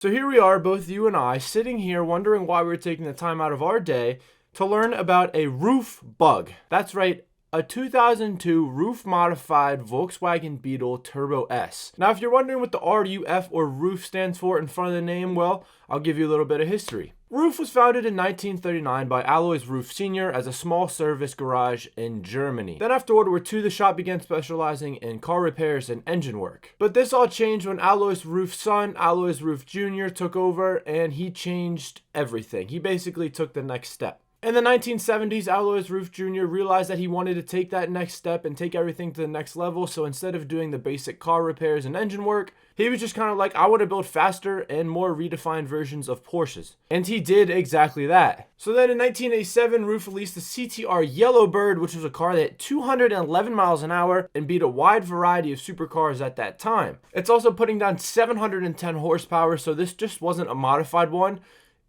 So here we are, both you and I, sitting here wondering why we're taking the time out of our day to learn about a roof bug. That's right, a 2002 roof-modified Volkswagen Beetle Turbo S. Now, if you're wondering what the RUF or RUF stands for in front of the name, well, I'll give you a little bit of history. RUF was founded in 1939 by Alois Ruf Sr. as a small service garage in Germany. Then after World War II, the shop began specializing in car repairs and engine work. But this all changed when Alois Ruf's son, Alois Ruf Jr., took over, and he changed everything. He basically took the next step. In the 1970s, Alois Ruf Jr. realized that he wanted to take that next step and take everything to the next level, so instead of doing the basic car repairs and engine work, he was just kind of like, I want to build faster and more redefined versions of Porsches. And he did exactly that. So then in 1987, Ruf released the CTR Yellowbird, which was a car that hit 211 miles an hour and beat a wide variety of supercars at that time. It's also putting down 710 horsepower, so this just wasn't a modified one.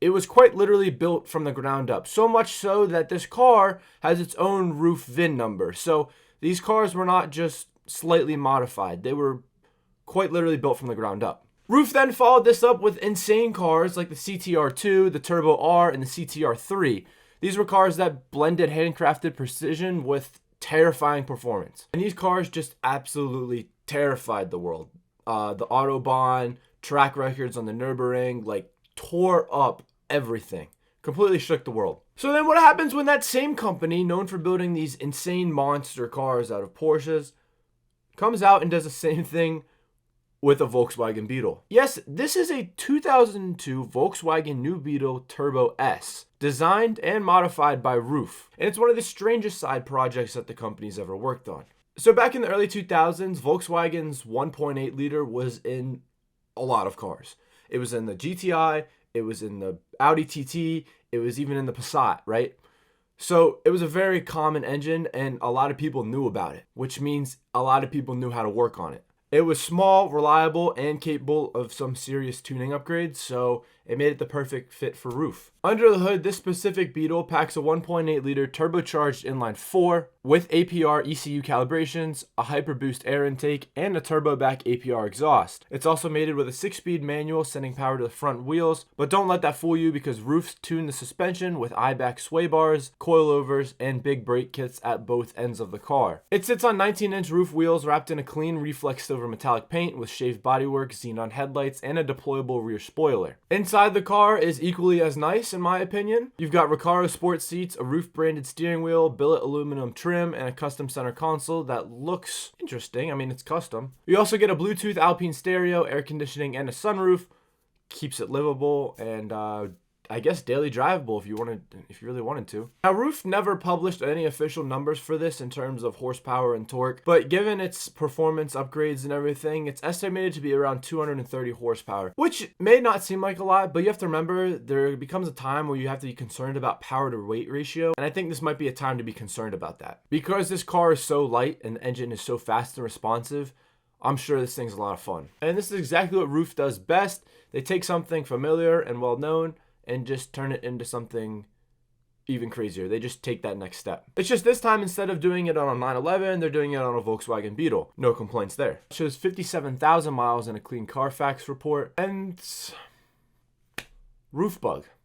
It was quite literally built from the ground up, so much so that this car has its own Ruf VIN number. So these cars were not just slightly modified, they were quite literally built from the ground up. Ruf then followed this up with insane cars like the CTR2, the Turbo R, and the CTR3. These were cars that blended handcrafted precision with terrifying performance. And these cars just absolutely terrified the world. The Autobahn, track records on the Nürburgring, like tore up everything, completely shook the world. So then what happens when that same company, known for building these insane monster cars out of Porsches, comes out and does the same thing with a Volkswagen Beetle? Yes, this is a 2002 Volkswagen New Beetle Turbo S, designed and modified by Ruf, and it's one of the strangest side projects that the company's ever worked on. So back in the early 2000s, Volkswagen's 1.8 liter was in a lot of cars. It was in the GTI, it was in the Audi TT, it was even in the Passat, right? So it was a very common engine and a lot of people knew about it, which means a lot of people knew how to work on it. It was small, reliable, and capable of some serious tuning upgrades, so it made it the perfect fit for Ruf. Under the hood, this specific Beetle packs a 1.8 liter turbocharged inline 4 with APR ECU calibrations, a hyper boost air intake, and a turbo back APR exhaust. It's also mated with a 6-speed manual sending power to the front wheels, but don't let that fool you because Ruf's tuned the suspension with I-back sway bars, coilovers, and big brake kits at both ends of the car. It sits on 19-inch Ruf wheels wrapped in a clean reflex silver metallic paint with shaved bodywork, xenon headlights, and a deployable rear spoiler. Inside the car is equally as nice in my opinion. You've got Recaro sport seats, a Ruf branded steering wheel, billet aluminum trim, and a custom center console that looks interesting. I mean, it's custom. You also get a Bluetooth Alpine stereo, air conditioning, and a sunroof. Keeps it livable and I guess daily drivable if you really wanted to. Now, Ruf never published any official numbers for this in terms of horsepower and torque, but given its performance upgrades and everything, it's estimated to be around 230 horsepower, which may not seem like a lot, but you have to remember there becomes a time where you have to be concerned about power to weight ratio, and I think this might be a time to be concerned about that. Because this car is so light and the engine is so fast and responsive, I'm sure this thing's a lot of fun. And this is exactly what Ruf does best. They take something familiar and well-known and just turn it into something even crazier. They just take that next step. It's just this time, instead of doing it on a 911, they're doing it on a Volkswagen Beetle. No complaints there. It shows 57,000 miles in a clean Carfax report, and Ruf bug.